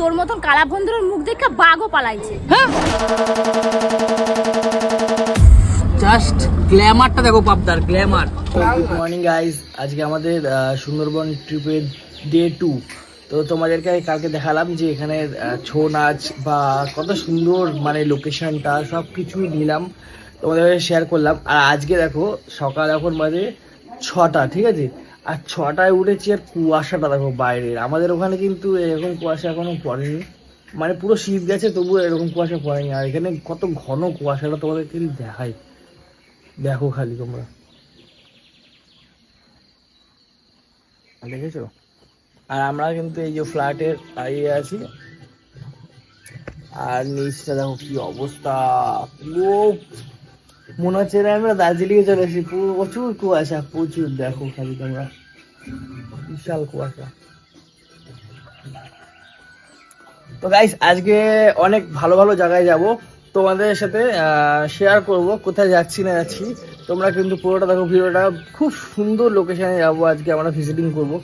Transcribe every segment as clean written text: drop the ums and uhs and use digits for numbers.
তোর মতন কালা বন্ধুর মুখ দেখে বাঘও পালাইছে। জাস্ট গ্ল্যামারটা দেখো পাবদার গ্ল্যামার। গুড মর্নিং গাইজ, আজকে আমাদের সুন্দরবন ট্রিপের ডে 2। তো তোমাদেরকে কালকে দেখালাম যে এখানে ছৌ নাচ বা কত সুন্দর মানে লোকেশনটা সব কিছুই নিলাম, তোমাদের শেয়ার করলাম। আর আজকে দেখো সকাল এখন বাজে 6টা, ঠিক আছে? আর 6টায় উঠেছি আর কুয়াশাটা দেখো বাইরের। আমাদের ওখানে কিন্তু এরকম কুয়াশা এখনো পড়েনি, মানে পুরো শীত গেছে তবুও এরকম কুয়াশা পড়েনি। আর এখানে কত ঘন কুয়াশাটা তোমাদেরকে দেখাই, দেখো খালি তোমরা দেখেছো। আর আমরা কিন্তু এই যে ফ্ল্যাটের দাঁড়িয়ে আছি, আর নিচটা দেখো কি অবস্থা, পুরো মনে হচ্ছে আমরা দার্জিলিং এ চলে এসেছি। পুরো প্রচুর কুয়াশা, প্রচুর, দেখো খালি তোমরা, বিশাল কুয়াশা। তো গাইস আজকে অনেক ভালো ভালো জায়গায় যাব, তোমাদের সাথে শেয়ার করব কোথায় যাচ্ছি না যাচ্ছি। তোমরা কিন্তু পুরোটা দেখো, ভিডিওটা খুব সুন্দর লোকেশনে যাবো আজকে আমরা, ভিজিটিং করব।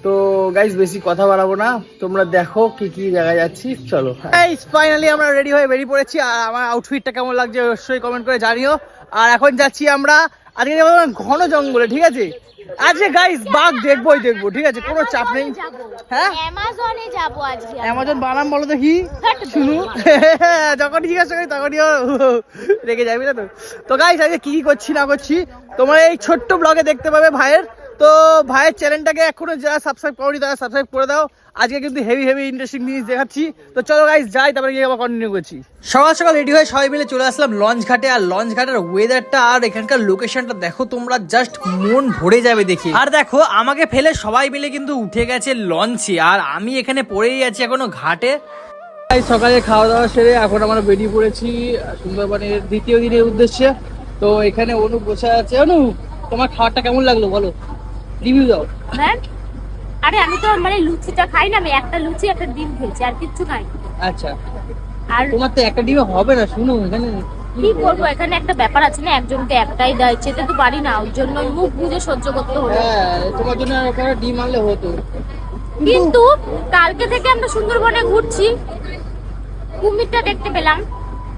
তো গাইস বেশি কথা বাড়াবো না, তোমরা দেখো কি কি জায়গায় যাচ্ছি, চলো। গাইস ফাইনালি আমরা রেডি হয়ে বেরিয়ে পড়েছি, আর আমার আউটফিটটা কেমন লাগছে অবশ্যই কমেন্ট করে জানিও। আর এখন যাচ্ছি আমরা আজকে যাবো ঘন জঙ্গলে, ঠিক আছে? আজকে গাইস বাঘ দেখবোই দেখবো, ঠিক আছে, কোনো চাপ নেই। হ্যাঁ, অ্যামাজনে যাব আজকে। অ্যামাজন বানাম বলো দেখি, শুনু। যখন জিজ্ঞাসা করি তখনই রেখে যাবি না তো। তো গাইস আজকে কি কি করছি না করছি তোমরা এই ছোট্ট ব্লগে দেখতে পাবে ভাইয়ের। তো ভাইয়ের চ্যানেলটাকে এখনো যারা সাবস্ক্রাইব করনি তারা সাবস্ক্রাইব করে দাও। আজকে কিন্তু হেভি হেভি ইন্টারেস্টিং জিনিস দেখাচ্ছি। তো চলো গাইস যাই, তারপরে গিয়ে আবার কন্টিনিউ করছি। সকাল সকাল রেডি হয়ে সবাই মিলে চলে আসলাম লঞ্চ ঘাটে। আর লঞ্চ ঘাটের ওয়েদারটা আর এখানকার লোকেশনটা দেখো তোমরা, জাস্ট মন ভরে যাবে দেখে। আর দেখো আমাকে ফেলে সবাই মিলে কিন্তু উঠে গেছে লঞ্চে, আর আমি এখানে পড়েই আছি এখনো ঘাটে। সকালে খাওয়া দাওয়া সেরে এখন আমরা বেরিয়ে পড়েছি সুন্দরবনের দ্বিতীয় দিনের উদ্দেশ্যে। তো এখানে অনু বসে আছে। অনু, তোমার খাবারটা কেমন লাগলো বলো, রিভিউ দাও। আরে আমি তো মানে লুচিটা খাই না, আমি একটা লুচি একটা ডিম খেয়েছি, আর কিচ্ছু খাই। আচ্ছা, আর তোমার তো একটা ডিমে হবে না, শুনো এখানে কি করবো, এখানে একটা ব্যাপার আছে না, একজনকে একটাই দেয়, যেতে তো পারি না, ওই জন্য মুখ বুঝে সহ্য করতে হলো। হ্যাঁ, তোমার জন্য ওখানে ডিম আনলে হতো। কিন্তু কালকে থেকে আমরা সুন্দরবনে ঘুরছি, কুমিরটা দেখতে পেলাম,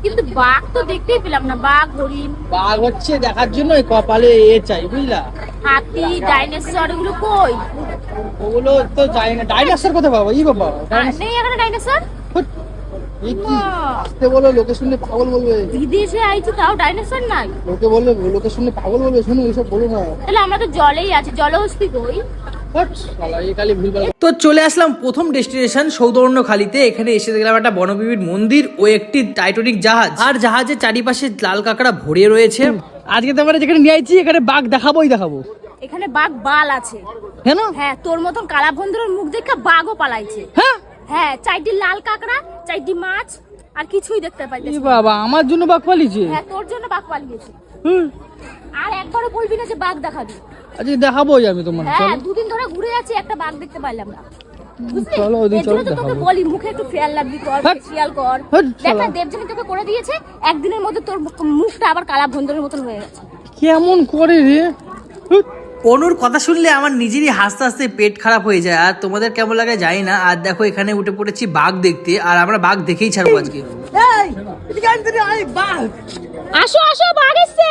কিন্তু বাঘ তো দেখতেই পেলাম না। বাঘ, হরিণ, বাঘ হচ্ছে দেখার জন্য কপালে চাই, বুঝলা? হাতি, ডাইনোসর, এগুলো কই? ওগুলো তো যাই না। ডাইনোসর কোথায় পাবো? ই বাবা, নেই এখানে ডাইনোসর। এই কি আসতে বলো, লোকে শুনলে পাগল বলবে। বিদেশে আইছি তাও ডাইনোসর নাই, লোকে বলবে, লোকে শুনলে পাগল বলবে। শুনো এইসব বলো না। তাহলে আমরা তো জলেই আছি, জলহস্তি কই? তো চলে আসলাম প্রথম ডেস্টিনেশন সৌদর্ণখালিতে। এখানে এসে দেখলাম একটা বনবিবির মন্দির ও একটি টাইটানিক জাহাজ, আর জাহাজের চারিপাশে লাল কাঁকড়া ভরে রয়েছে। আজকে তো আমরা যেখানে নিয়ে আইছি এখানে বাঘ দেখাবোই দেখাবো। এখানে বাঘ বাল আছে। কেন? হ্যাঁ, তোর মতন কালা বন্ধুর মুখ দেখে বাঘও পালাইছে। হ্যাঁ হ্যাঁ, চারটি লাল কাঁকড়া, চারটি মাছ, আর কিছুই দেখতে পাইতেছি না। বাবা, আমার জন্য বাঘ পালিয়েছে? হ্যাঁ, তোর জন্য বাঘ পালিয়েছে। আর একবারও বলবি না যে বাঘ দেখাবি। আজকে দেখাবোই আমি তোমার। হ্যাঁ, দুদিন ধরে ঘুরে যাচ্ছি, একটা বাঘ দেখতে পাইলাম না। বুঝলি? চলো ওদিন এর জন্য চলো তো তোকে দেখাবো। বলি, মুখে একটু ফেয়ার লাগবি কর, ফেসিয়াল কর। দেখ না, দেবজানি তোকে করে দিয়েছে, একদিনের মধ্যে তোর মুখটা আবার কালা বন্ধুরের মতন হয়ে গেছে। কেমন করে রে? অনুর কথা শুনলে আমার নিজেরই হাসতে হাসতে পেট খারাপ হয়ে যায়। আর তোমাদের কেমন লাগে জানি না। আর দেখো এখানে উঠে পড়েছি বাঘ দেখতে, আর আমরা বাঘ দেখেই ছাড়বো আজকে। আসো আসো, বাঘ এসছে।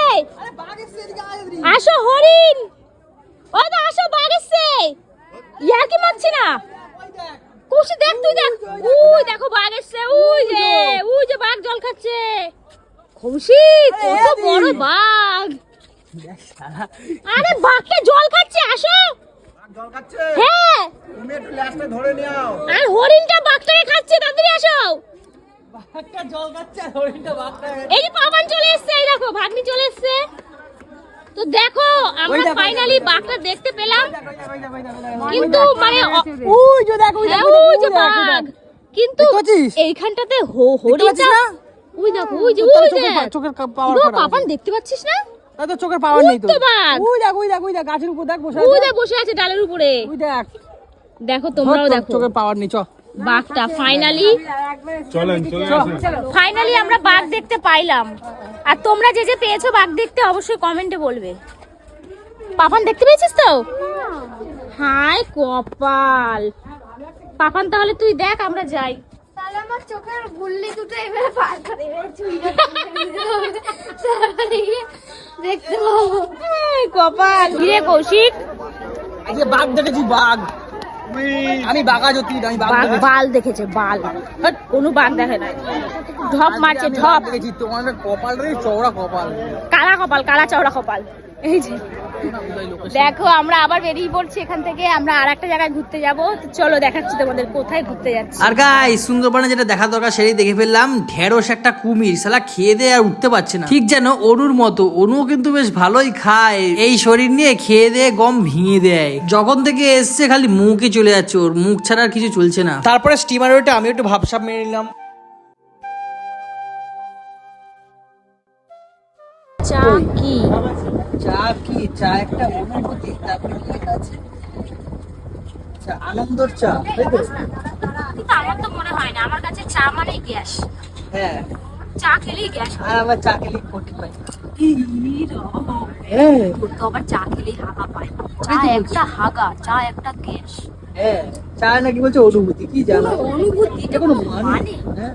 আসো হরিণ, ও না, আসো বাঘ এসছে। ইয়ার কি মারছি না, কুশি দেখ, তুই দেখ, ওই দেখো বাঘ এসছে, ওই যে বাঘ জল খাচ্ছে। খুশি, কত বড় বাঘ! আরে বাঘটা জল খাচ্ছে, আসো। হ্যাঁ, আর হরিণটা বাঘটাকে খাচ্ছে, তাড়াতাড়ি আসো। এই যে পাপান চলে এসছে, এই দেখো ভাগ্নি চলে এসছে। তো দেখো আমরা ফাইনালি বাঘটা দেখতে পেলাম, কিন্তু মানে ওই যে দেখো, ওই যে বাঘ, কিন্তু এইখানটাতে হরিণটা, ওই দেখো, ওই যে চোখের পাওয়ার পাপান দেখতে পাচ্ছিস না? তো চোখের পাওয়ার নেই তো। ওই দেখ গাছের উপর দেখ, বসে আছে ডালের উপরে। ওই দেখ, দেখো তোমরাও দেখো, চোখের পাওয়ার নেই। চ বাঘটা ফাইনালি আমরা বাঘ দেখতে পাইলাম। আর তোমরা যে যে পেয়েছো বাঘ দেখতে অবশ্যই কমেন্টে বলবে। পাপান দেখতে পেয়েছিস তো? হায় কপাল। পাপান তাহলে তুই দেখ, আমরা যাই। তাহলে আমার চোখের গুল্লি দুটো এবারে পার করে দেখতে পাবো। হায় কপাল। কি রে কৌশিক? আজকে বাঘ দেখেছি, বাঘ। আমি বাঘা জ্যোতি, আমি বাঘ বাঘ দেখেছি। বাল দেখেছে, বাল। হাট। কোনো বাঘ দেখে নাই। ঢপ মারছে, আমি ঢপ। বাঘ দেখেছি, তোমার কপাল রে চওড়া কপাল। কালা কপাল, কালা চওড়া কপাল। এই যে দেখো, আমরা আবার বেরিয়ে পড়ছি এখান থেকে। আমরা আর একটা জায়গায় ঘুরতে যাবো, তো চলো দেখাচ্ছি তোমাদের কোথায় ঘুরতে যাচ্ছি। আর গাইস, সুন্দরবনে যেটা দেখা দরকার সেটাই দেখে ফেললাম। ঢেঁড়স একটা কুমির, শালা খেয়ে দেয়ে আর উঠতে পারছে না, ঠিক যেন অনুর মতো। অনুও কিন্তু বেশ ভালোই খায়, এই শরীর নিয়ে খেয়ে দিয়ে গম ভেঙে দেয়। যখন থেকে এসছে খালি মুখে চলে যাচ্ছে, ওর মুখ ছাড়া আর কিছু চলছে না। তারপরে স্টিমার ওটা আমি একটু ভাবসাব মেরে নিলাম। চা কি? চা কি? চা একটা অনুভূতি, তারপরে কি লেখা আছে? আচ্ছা, আনন্দর চা, তাই তো? কিন্তু আমার তো মনে হয় না, আমার কাছে চা মানে গ্যাস। হ্যাঁ, চা খেলেই গ্যাস। আর আবার চা খেলে কোটি পাই। তোর তো আবার চা খেলেই হাগা পায়। চা একটা হাগা, চা একটা গ্যাস। হ্যাঁ, চা নাকি বলছে অনুভূতি, কি জানো? অনুভূতি, এটা কোনো মানে? হ্যাঁ,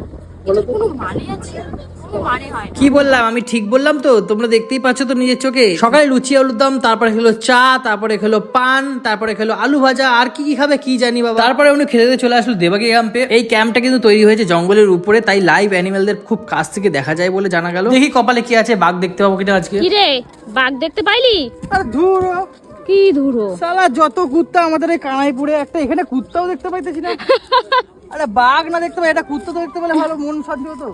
এটা কোনো মানে আছে? কোনো মানে হয় না। কি বললাম আমি, ঠিক বললাম তো? তোমরা দেখতেই পাচ্ছ তো নিজের চোখে। সকালে লুচি আলুর দম, তারপরে খেলো চা, তারপরে খেলো পান, তারপরে খেলো আলু ভাজা, আর কি কি খাবে কি জানি বাবা। তারপরে উনি খেতে চলে আসলো দেবাকি ক্যাম্পে। এই ক্যাম্পটা কিন্তু তৈরি হয়েছে জঙ্গলের উপরে, তাই লাইভ অ্যানিমেলদের খুব কাছ থেকে দেখা যায় বলে জানা গেল। দেখি কপালে কি আছে, বাঘ দেখতে পাবো কিনা আজকে। কি রে, বাঘ দেখতে পাইলি? আর ধুর, কি ধুরো শালা যত কুত্তা আমাদের এই কানাইপুরে, একটা এখানে কুত্তাও দেখতে পাইতেছি না। আরে বাঘ না দেখতে পাই, এটা কুত্তা তো দেখতে পেলে ভালো, মন শান্তি হতো।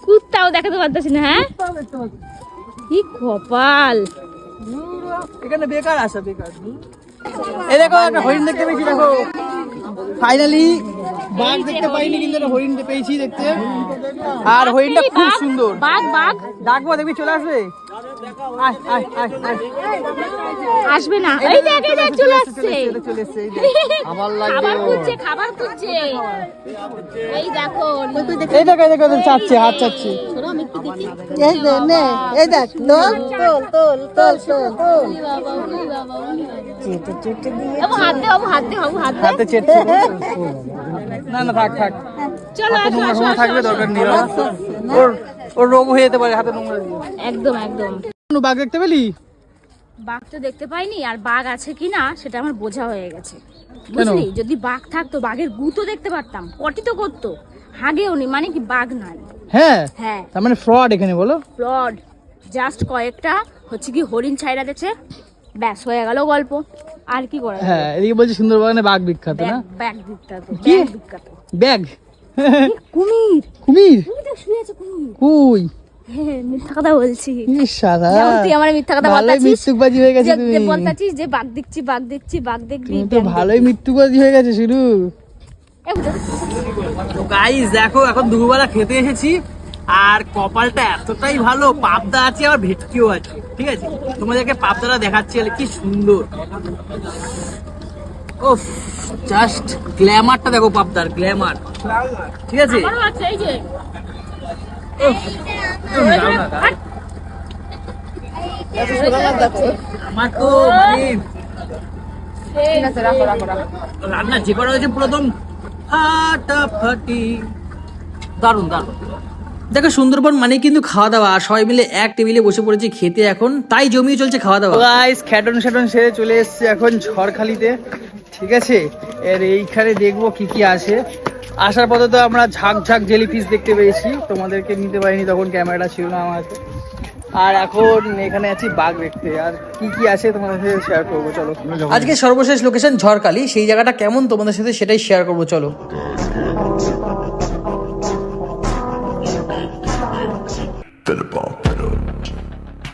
কুত্তাও দেখাতে পারতেছি না। হ্যাঁ, কুত্তাও দেখতে পাচ্ছি। কি কপাল। এখানে বেকার আসা, বেকার। এই দেখো একটা হরিণ দেখতে পেয়েছি, দেখো ফাইনালি। বাঘ দেখতে পাইনি, কিন্তু একটা হরিণ পেয়েছি দেখতে। আর হরিণটা এই খুব বাঘ, সুন্দর। বাঘ বাঘ ডাকবো, দেখবি চলে আসবে। আয় আয় আয় আয়। আসবে না। এই দেখ, এই দেখ, চলে আসছে। চলে এসছে, এই দেখ। খাবার খুঁজছে, খাবার খুঁজছে। এই দেখো, এই দেখো, এই দেখো, চাচ্ছে, হাত চাচ্ছে। শোনো, আমি একটু দেখি। এই দেখ, নে, এই দেখ, বাবু, হাত দে, বাবু, হাত দে, বাবু, হাত দে। হাতে চেটছে। না না, থাক থাক। চলো, আসো, আসো, আসো, থাকবে, আসো। দরকার নেই। ওর রোগ হয়ে যেতে পারে হাতে নোংরা দিয়ে। একদম একদম। বাঘ দেখতে পেলি? বাঘ তো দেখতে পাইনি, আর বাঘ আছে কিনা সেটা আমার বোঝা হয়ে গেছে, বুঝলি? যদি বাঘ থাকতো, বাঘের গু তো দেখতে পারতাম, পটি তো করতো, হাগেও নি, মানে কি বাঘ নাই। হ্যাঁ, হ্যাঁ, তার মানে ফ্রড এখানে, বলো। ফ্লড। জাস্ট কয়েকটা হচ্ছে কি হরিণ ছাইরা দিয়েছে, ব্যাস হয়ে গেল গল্প। আর কি করা যাবে? হ্যাঁ, এদিকে বলছে সুন্দরবনে বাঘ বিখ্যাত না। ব্যাগ বিখ্যাত, কি? ব্যাগ বিখ্যাত। ব্যাগ? কুমির, কুমির? তুমি তো শুয়ে আছো, কুমির। কই? হ্যাঁ, মিথ্যা কথা বলছি। ইস শালা, যেমন তুই আমার মিথ্যা কথা ভালোই বলতাছিস, মিথ্যুকবাজি হয়ে গেছে তুমি। বলতাছিস যে বাঘ দেখছি, বাঘ দেখছি, বাঘ দেখবি। তুমি তো ভালোই মিথ্যুকবাজি হয়ে গেছে শুরু। তো গাইস দেখো, এখন দুপুরবেলা খেতে এসেছি, আর কপালটা এতটাই ভালো, পাবদা আছে আর ভেটকিও আছে। ঠিক আছে, তোমাদেরকে পাবদাটা দেখাচ্ছি, কি সুন্দর। ওফ, জাস্ট গ্ল্যামারটা দেখো, পাবদার গ্ল্যামার। ঠিক আছে, আমারও আছে, এই যে। আমার তো রান্না যে করা হয়েছে পুরো একদম ফাটাফাটি, দারুণ দারুণ। দেখো, সুন্দরবন মানে কিন্তু খাওয়া দাওয়া, আর সবাই মিলে এক টেবিলে বসে পড়েছি খেতে এখন, তাই জমিয়ে চলছে খাওয়া দাওয়া। গাইস, খ্যাটন শ্যাটন সেরে চলে এসেছে এখন ঝড়খালিতে। ঠিক আছে, এর এইখানে দেখবো কি কি আছে। আসার পথে তো আমরা ঝাঁক ঝাঁক জেলিফিশ দেখতে পেয়েছি, তোমাদেরকে নিতে পারিনি, তখন ক্যামেরাটা ছিল না আমার হাতে। আর এখন এখানে আছি বাঘ দেখতে, আর কি কি আছে তোমাদের সাথে শেয়ার করবো, চলো। আজকে সর্বশেষ লোকেশন ঝড়খালি, সেই জায়গাটা কেমন তোমাদের সাথে সেটাই শেয়ার করবো, চলো।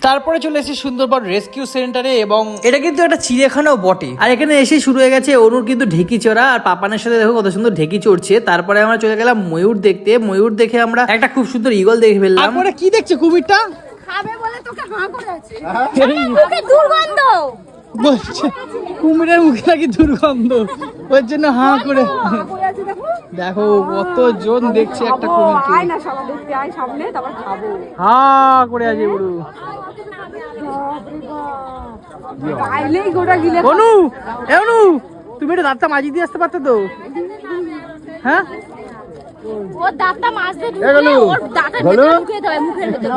তারপরে চলে এসেছি সুন্দরবন রেস্কিউ সেন্টারে, এবং এটা কিন্তু একটা চিড়িয়াখানাও বটে। আর এখানে এসে শুরু হয়ে গেছে অনুর কিন্তু ঢেকি চড়া, আর পাপানের সাথে দেখো কত সুন্দর ঢেকি চড়ছে। তারপরে আমরা চলে গেলাম ময়ূর দেখতে। ময়ূর দেখে আমরা একটা খুব সুন্দর ঈগল দেখে ফেললাম। তারপরে কি দেখছো কুমিরটা? খাবে বলে তোকে হাঁ করে আছে। মুখে দুর্গন্ধ। বলছে কুমিরের মুখে নাকি দুর্গন্ধ, ওর জন্য হাঁ করে। দেখো কতজন দেখছে একটা কুমিরকে। আয় না সবাই দেখতে, আয় সামনে, তারপর খাবো। হাঁ করে আছে পুরো। গাইলেই গোটা গিলে। অনু, অনু, তুমি একটু দাঁতটা মাজিয়ে দিয়ে আসতে পারতো তো। হ্যাঁ ওর দাঁতটা মাজতে ঢুকলে ওর দাঁতের ভেতরে ঢুকে দেবে মুখের ভেতরে।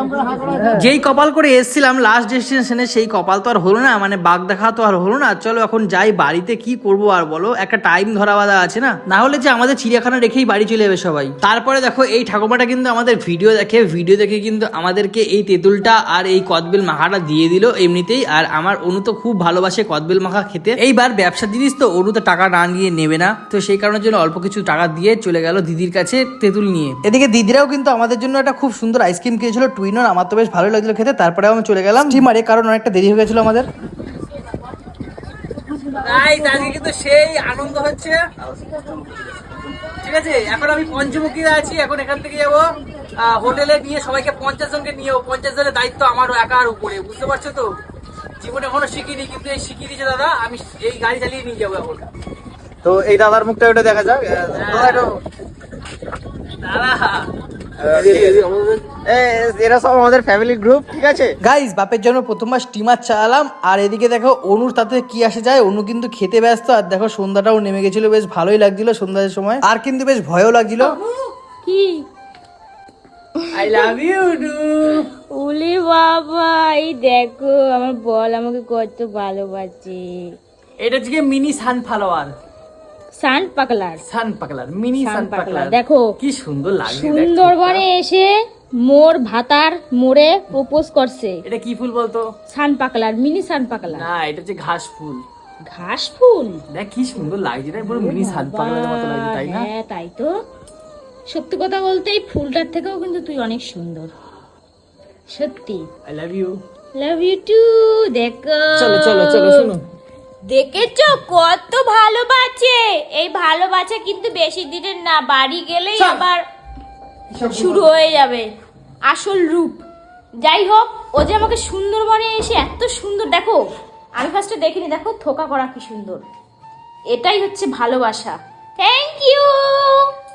যেই কপাল করে এসেছিলাম লাস্ট ডেস্টিনেশনে, সেই কপাল তো আর হলো না, মানে বাঘ দেখা তো আর হলো না। চলো এখন যাই বাড়িতে, কি করব আর বলো, একটা টাইম ধরা বাঁধা আছে না, না হলে যে আমাদের চিড়িয়াখানা রেখেই বাড়ি চলে যাবে সবাই। তারপরে দেখো এই ঠাকুমাটা কিন্তু আমাদের ভিডিও দেখে কিন্তু আমাদেরকে এই তেঁতুলটা আর এই কদবেল মাখাটা দিয়ে দিল এমনিতেই। আর আমার অনু তো খুব ভালোবাসে কদবেল মাখা খেতে। এইবার ব্যবসার জিনিস তো, অনু তো টাকা না নিয়ে নেবে না, তো সেই কারণের জন্য অল্প কিছু টাকা দিয়ে চলে গেল দিদির কাছে তেঁতুল নিয়ে। এদিকে দিদিরাও কিন্তু আমাদের জন্য একটা খুব সুন্দর আইসক্রিম খেয়েছিল টুইনর, আমার তো বেশ ভালো লাগছিল খেতে। তারপরে আমি চলে গেলাম স্টিমারে, কারণ অনেকটা দেরি হয়ে গেছিল আমাদের। আজকে কিন্তু সেই আনন্দ হচ্ছে, ঠিক আছে। এখন আমি পঞ্চমুখীতে আছি, এখন এখান থেকে যাবো হোটেলে, নিয়ে সবাইকে 50 জনকে নিয়েও, 50 জনের দায়িত্ব আমার একার উপরে, বুঝতে পারছো তো। জীবনে এখনো শিখিনি, কিন্তু এই শিখিয়ে দিয়েছে দাদা, আমি এই গাড়ি চালিয়ে নিয়ে যাবো এখন। তো এই দাদার মুখটা ওটা দেখা যাক। এরা সব আমাদের ফ্যামিলি গ্রুপ, ঠিক আছে গাইস। বাপের জন্য প্রথমবার স্টিমার চালালাম, আর এদিকে দেখো অনুর তাতে কি আসে যায়, অনু কিন্তু খেতে ব্যস্ত। আর দেখো সন্ধ্যাটাও নেমে গেছিল, বেশ ভালোই লাগছিল সন্ধ্যার সময়, আর কিন্তু বেশ ভয়ও লাগছিল। কি আই লাভ ইউ ডু। ওলে বাবা, এই দেখো আমার বল আমাকে কত ভালোবাসে। এটা হচ্ছে মিনি সানফ্লাওয়ার, সানপাকলার মিনি সানপাকলার। দেখো কি সুন্দর লাগে, সুন্দরবনে এসে মোর ভাতার মোড়ে প্রপোজ করছে। এটা কি ফুল বলতো? সানপাকলার, মিনি সানপাকলার না, এটা হচ্ছে ঘাস ফুল। ঘাস ফুল, দেখ কি সুন্দর লাগছে, এটা পুরো মিনি সানপাকলারের মতো লাগছে, তাই না? হ্যাঁ তাই তো। সত্যি কথা বলতে এই ফুলটার থেকেও কিন্তু তুই অনেক সুন্দর, সত্যি। I love you. Love you too. দেখো চলো চলো চলো, শোনো, দেখেছো কত ভালোবাসে। এই ভালোবাসা কিন্তু বেশি দিনের না, বাড়ি গেলেই আবার শুরু হয়ে যাবে আসল রূপ। যাই হোক, ও যে আমাকে সুন্দরবনে এসে এত সুন্দর, দেখো আমি ফার্স্টে দেখিনি, দেখো থোকা করা কি সুন্দর, এটাই হচ্ছে ভালোবাসা। Thank you,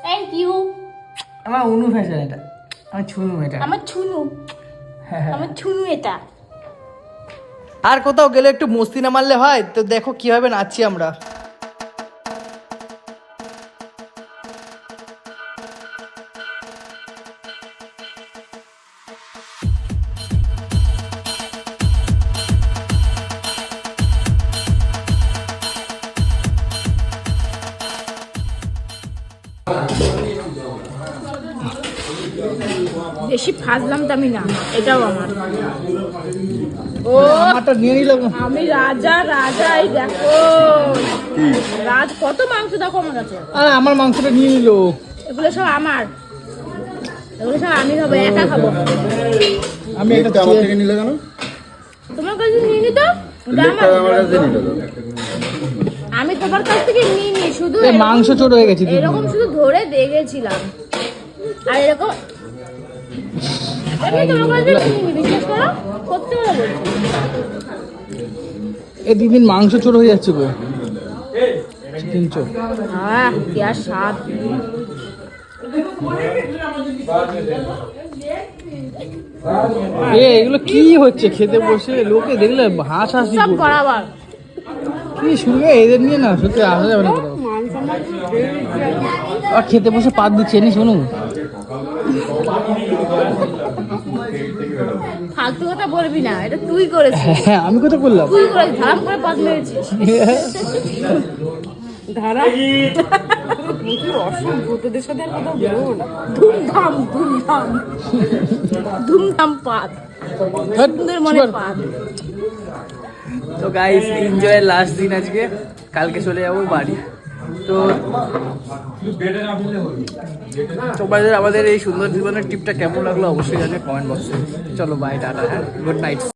thank you. আমার অনু ফ্যাশন, এটা আমার ছুনু, এটা আমার ছুনু, আমার ছুনু এটা। আর কোথাও গেলে একটু মস্তি না মারলে হয়? তো দেখো কিভাবে নাচছি আমরা। বেশি ফাজলাম তো আমি না, এটাও আমার। ও আমারটা নিয়ে নিলাম। আমি রাজা, রাজাই দেখো, রাজ কত মাংস দেখো আমার কাছে। আরে আমার মাংসটা নিয়ে নিল। এগুলো সব আমার, এগুলো সব আমি খাবো, একা খাবো। আমি এটা আমার থেকে নিলে কেন? তোমার কাছে নিয়ে নিত, আমি তোমার কাছ থেকে নিয়ে নি, শুধু মাংস ছোট হয়ে গেছে, এরকম শুধু ধরে দেখেছিলাম। আর এরকম আমি তোমার কাছে নিয়ে নি, বিশ্বাস করো, সত্যি কথা বলছি। এই দিন মাংস ছোট হয়ে যাচ্ছে গো। চিকেন চপ, হ্যাঁ কি আর স্বাদ। এগুলো কি হচ্ছে খেতে বসে? লোকে দেখলে হাস হাসি সব বরাবর। কি শুনবে এদের নিয়ে, না সত্যি আসা যাবে না কোথাও। আর খেতে বসে পাত দিচ্ছে নি, শোনো ফালতু কথা বলবি না, এটা তুই করেছিস। হ্যাঁ আমি কথা বললাম, তুই করেছিস, ধারাম করে পাত মেরেছিস। ধারা অসভ্যদের সাথে আর কথা বলবো না। ধুমধাম ধুমধাম ধুমধাম পাত, সুন্দর মনে পাত। তো গাইস এনজয় লাস্ট দিন আজকে, কালকে চলে যাবো বাড়ি। তো তোমাদের আমাদের এই সুন্দর জীবনের ট্রিপটা কেমন লাগলো অবশ্যই জানিয়ে কমেন্ট বক্সে। চলো বাই, টাটা, গুড নাইট।